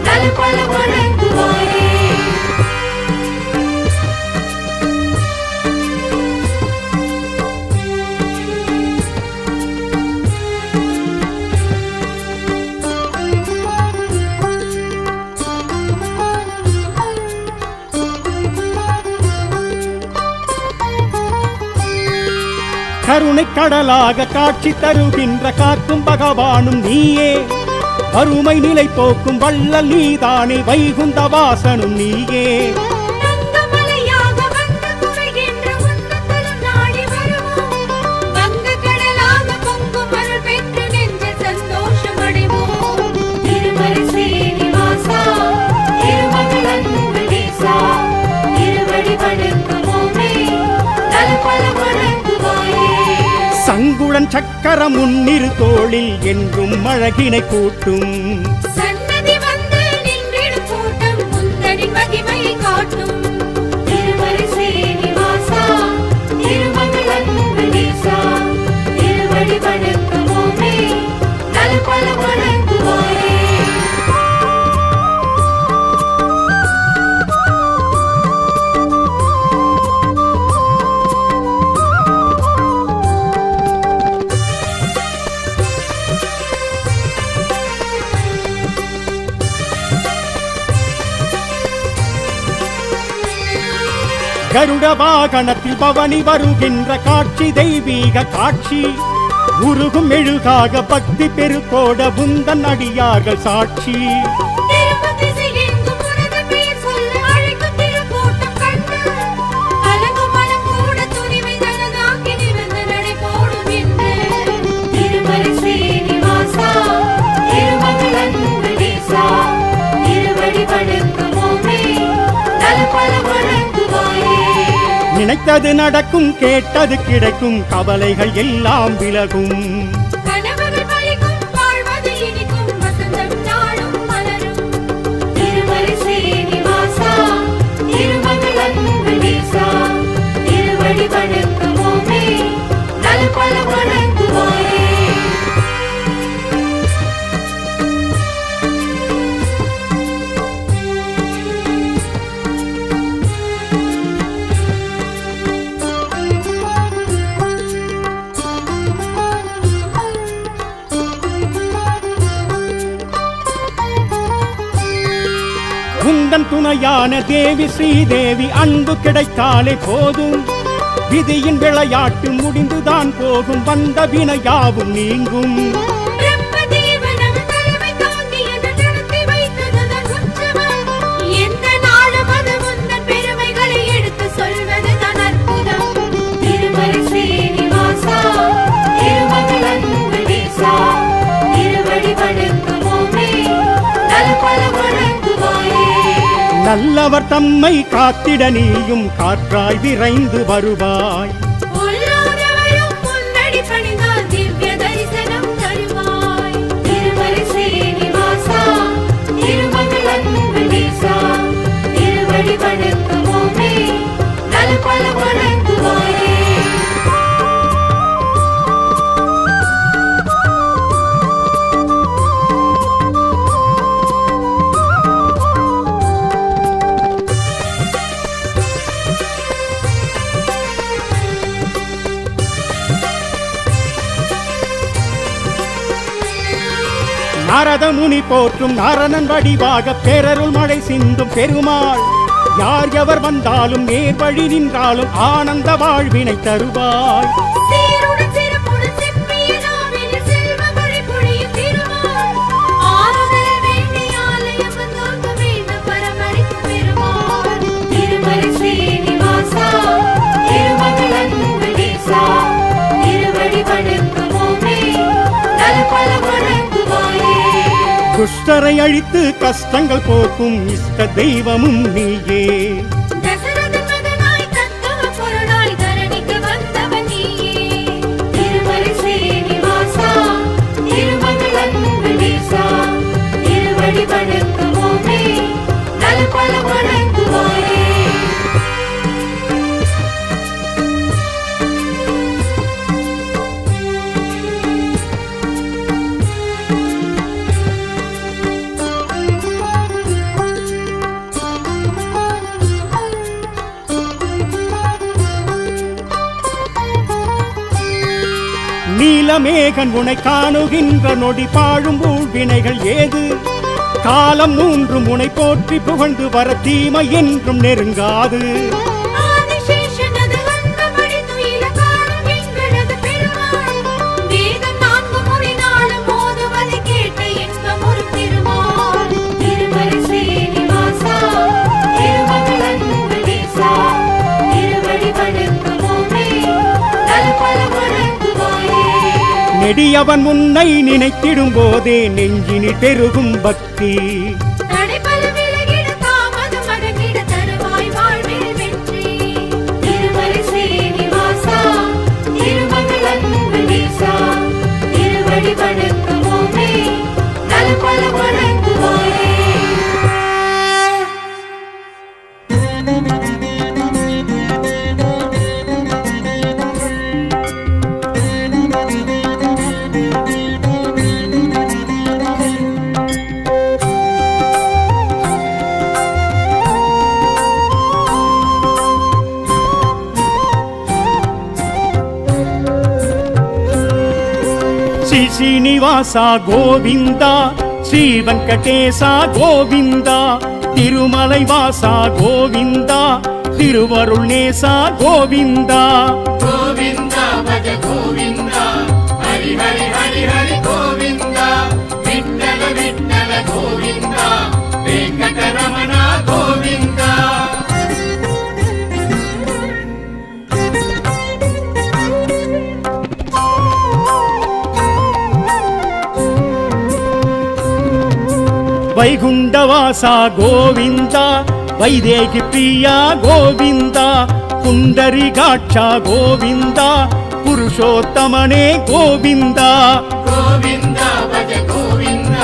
நல்பல வழங்குவாயே. கருணை கடலாக காட்சி தருகின்ற காக்கும் பகவானும் நீயே. வறுமை நிலை போக்கும் வள்ளல் நீதானே, வைகுந்த வாசனும் நீயே. தங்கமலையாக வந்து குறைகின்ற உன்னதலம் நாடி வருவோம். வங்கக் கடலாக பொங்கும் அருள் பெற்று நெஞ்சில் சந்தோஷம் அடைவோம். திருமலை ஸ்ரீனிவாசா, திருமகள் அன்பு நேசா, திருவடி வணங்குவோமே, நல்பல வழங்குவாயே. சங்குடன் சக்கரம் முன்னிரு தோளில் என்றும் அழகினை கூட்டும். சன்னதி வந்து நின்றிடும் கூட்டம் முந்தனின் மகிமையை காட்டும். திருமலை ஸ்ரீனிவாசா, திருமகள் அன்பு நேசா, திருவடி வணங்குவோமே, நல்பல வழங்குவாயே. கருட வாகனத்தில் பவனி வருகின்ற காட்சி தெய்வீக காட்சி. உருகும் மெழுகாக பக்தி பெருக்கோட புந்தன் அடியார்கள் சாட்சி. திரும்ப திசையெங்கும் உனது பெயர் சொல்ல அழைக்கும் திருக்கூட்டம் கண்டு, கலங்கும் மனம் கூட துணிவை தனதாக்கி நிமிர்ந்து நடை போடும் என்று. திருமலை ஸ்ரீனிவாசா, திருமகள் அன்பு நேசா, திருவடி வணங்குவோமே, நல்பல வழங்குவாயே. நினைத்தது நடக்கும், கேட்டது கிடைக்கும், கவலைகள் எல்லாம் விலகும். கனவுகள் பலிக்கும், வாழ்வது இனிக்கும், வசந்தம் நாளும் மலரும். திருமலை ஸ்ரீனிவாசா, திருமகள் அன்பு நேசா, திருவடி வணங்குவோமே, நல்பல வழங்குவாயே. உந்தன் துணையான தேவி ஸ்ரீதேவி அன்பு கிடைத்தாலே போதும். விதியின் விளையாட்டு முடிந்துதான் போகும், வந்த வினையாவும் நீங்கும். பிரம்மதேவன் தலைமை தாங்கியது, நடத்தி வைத்ததுதான் உற்சவம். எந்த நாளும் அது முந்தன் பெருமைகளை எடுத்து சொல்வதுதான் அற்புதம். திருமலை ஸ்ரீனிவாசா, திருமகள் அன்பு நேசா, திருவடி வணங்குவோமே, நல்பல வழங்குவாயே. நல்லவர் தம்மை காத்திட நீயும் காற்றாய் விரைந்து வருவாய். உள்ளோனவரும் முன்னடி பணிந்தால் திவ்ய தரிசனம் தருவாய். திருமலை ஸ்ரீனிவாசா, திருமகள் அன்பு நேசா, திருவடி வணங்குவோமே, நல்பல வழங்குவாயே. நாரத முனி போற்றும் நாரணன் வடிவாக பேரருள் மழை சிந்தும் பெருமாள். யார் எவர் வந்தாலும் நேர் வழி நின்றாலும் ஆனந்த வாழ்வினை தருவாய். சீருடன் சிறப்புடன் செப்பிய நாவினில் செல்வ மழை பொழியும் துஷ்டரை அழித்து கஷ்டங்கள் போக்கும் இஷ்ட தெய்வமும் நீயே. தசரதன் மகனாய் தத்துவ பொருளாய் தரணிக்கு வந்தவன் நீயே. திருமலை ஸ்ரீனிவாசா திருமங்கலம் கணேசா திருவடி வணங்குவோமே நலபல வணங்குவோமே. நீலமேகன் உனை காணுகின்ற நொடி பாழும் ஊழ்வினைகள் ஏது? காலம் 3 முனை போற்றி புகழ்ந்து வர தீமை என்றும் நெருங்காது. ஆதிசேஷனது வந்தபடி துயில காணும் எங்களது பெருமாள். வேதம் 4 முறை நாளும் ஓதுவதை கேட்ட இன்பம் ஒரு திருமால். திருமலை ஸ்ரீனிவாசா திருமங்கலம் கணேசா திருவடி வணங்குவோமே நலபல வணங்குவோமே. நெடியவன் உன்னை நினைத்திடும் போதே நெஞ்சினில் பெருகும் பக்தி. தடைபல விலகிட தாமதம் அகற்றிட தருவாய் வாழ்வில் வெற்றி. திருமலை ஸ்ரீனிவாசா திருமங்கலம் கணேசா திருவடி வணங்குவோமே நலபல வணங்குவோமே. శ్రీనివాసా గోవిందా శ్రీ వెంకటేశా గోవిందా తిరుమలై వాసా గోవిందా తిరువరుళ్ నేసా గోవిందా. గోవింద భజ గోవింద హరి హరి హరి హరి గోవింద విఠల విఠల గోవింద వెంకటరమణ గోవింద. వైగుండవాసా గోవిందా వైదేహి ప్రియా గోవిందా పుండరీకాక్ష గోవిందా పురుషోత్తమనే గోవిందా. గోవింద భజ గోవింద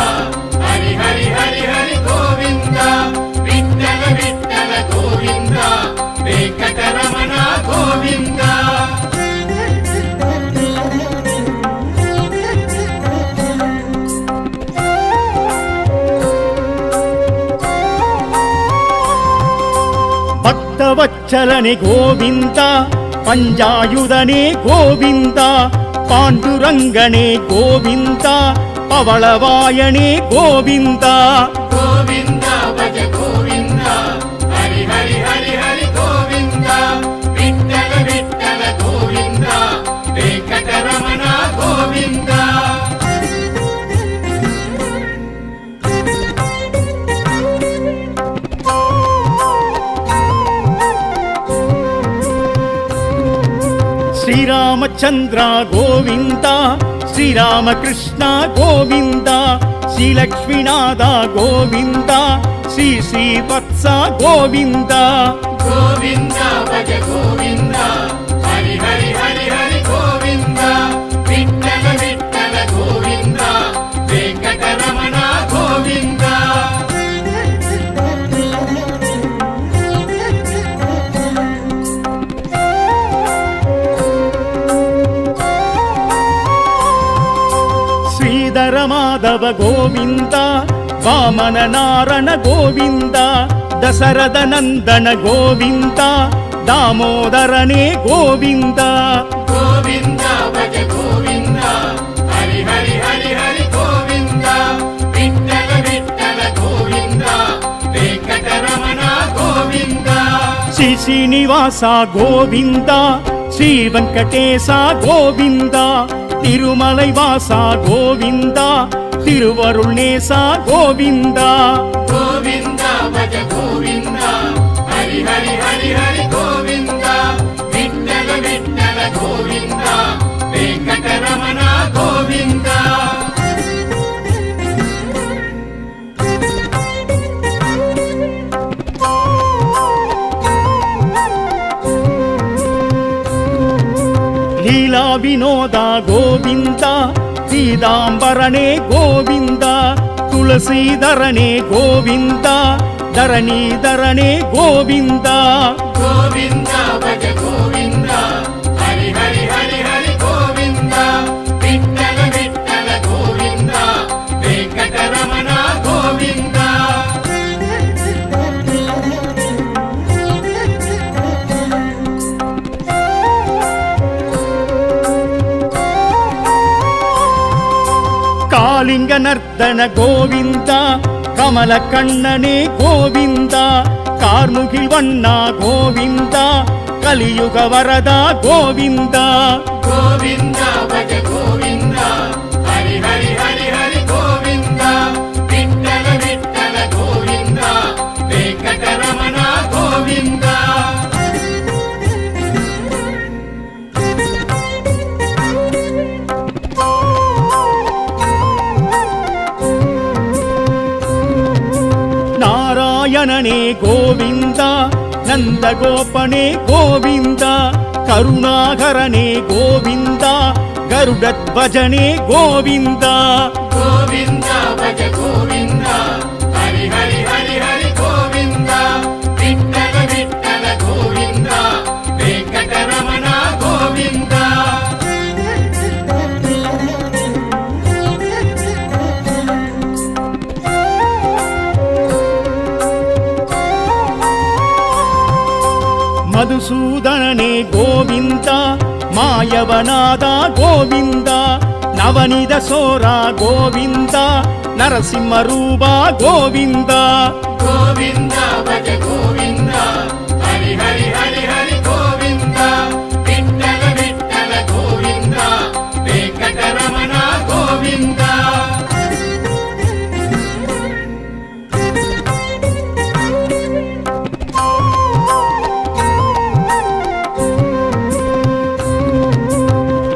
హరి హరి హరి హరి గోవింద విఠల విఠల గోవింద వెంకటరమణ గోవింద. భక్తవత్సలనే గోవింద పంజాయుధనే గోవింద పాండురంగనే గోవింద పవళవాయనే గోవింద. గోవింద భజ గోవింద హరి హరి హరి హరి గోవింద విఠల విఠల గోవింద వెంకటరమణ గోవింద. శ్రీరామచంద్ర గోవింద శ్రీరామకృష్ణ గోవింద శ్రీలక్ష్మీనాథ గోవింద శ్రీ శ్రీవత్స గోవింద. గోవింద భజ గోవింద హరి హరి హరి హరి గోవింద విఠల విఠల గోవింద వెంకటరమణ గోవింద. శ్రీధర మాధవ గోవింద వామన నారణ గోవింద దశరథ నందన గోవింద దామోదరనే గోవింద. గోవింద భజ గోవింద హరి హరి హరి హరి గోవింద విఠల విఠల గోవింద వెంకటరమణ గోవింద. శ్రీనివాసా గోవింద శ్రీ వెంకటేశా గోవింద తిరుమలై వాసా గోవింద తిరువరుళ్ నేసా గోవింద. గోవింద భజ గోవింద హరి హరి హరి హరి గోవింద విఠల విఠల గోవింద వెంకటరమణ గోవింద. கோவிந்தா பீதாம்பரனே கோவிந்தா துளசீதரனே கோவிந்தா தரணீதரனே கோவிந்தா கோவிந்தா பஜ கோவிந்தா ஹரி ஹரி ஹரி ஹரி கோவிந்தா விட்டல விட்டல கோவிந்தா வெங்கடரமண கோவிந்தா காளிங்க நர்த்தன கோவிந்தா கமல கண்ணனே கோவிந்தா கார்முகில் வண்ணா கோவிந்தா கலியுக வரதா கோவிந்தா கோவிந்தா பஜ கோவிந்தா ஹரி ஹரி ஹரி ஹரி கோவிந்தா விட்டல விட்டல கோவிந்தா வெங்கடரமண கோவிந்தா நாராயணனே கோவிந்தா நந்தகோபனே கோவிந்தா கருணாகரனே கோவிந்தா கருடத்வஜனே கோவிந்தா கோவிந்தா பஜ கோவிந்தா ஹரி ஹரி ஹரி ஹரி கோவிந்தா விட்டல விட்டல கோவிந்தா வெங்கடரமண கோவிந்தா மதுசூதனனே கோவிந்தா மாயவநாதா கோவிந்தா நவனித சோரா கோவிந்தா நரசிம்ம ரூபா கோவிந்தா கோவிந்தா பஜ கோவிந்தா ஹரி ஹரி ஹரி ஹரி கோவிந்தா விட்டல விட்டல கோவிந்தா வெங்கடரமண கோவிந்தா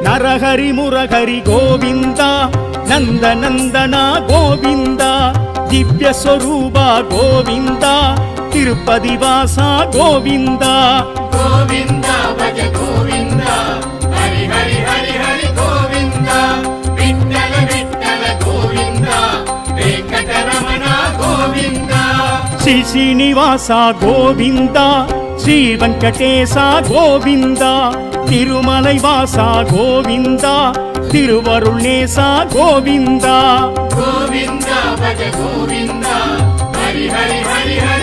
நரஹரி முரஹரி கோவிந்தா நந்த நந்தனா கோவிந்தா திவ்ய ஸ்வரூபா கோவிந்தா திருப்பதி வாசா கோவிந்தா கோவிந்தா பஜ கோவிந்தா ஹரி ஹரி ஹரி ஹரி கோவிந்தா விட்டல விட்டல கோவிந்தா வெங்கடரமண கோவிந்தா ஸ்ரீ ஸ்ரீனிவாசா கோவிந்தா ஸ்ரீ வெங்கடேசா கோவிந்தா திருமலை வாசா கோவிந்தா திருவருள் நேசா கோவிந்தா கோவிந்தா பஜ கோவிந்தா ஹரி ஹரி ஹரி ஹரி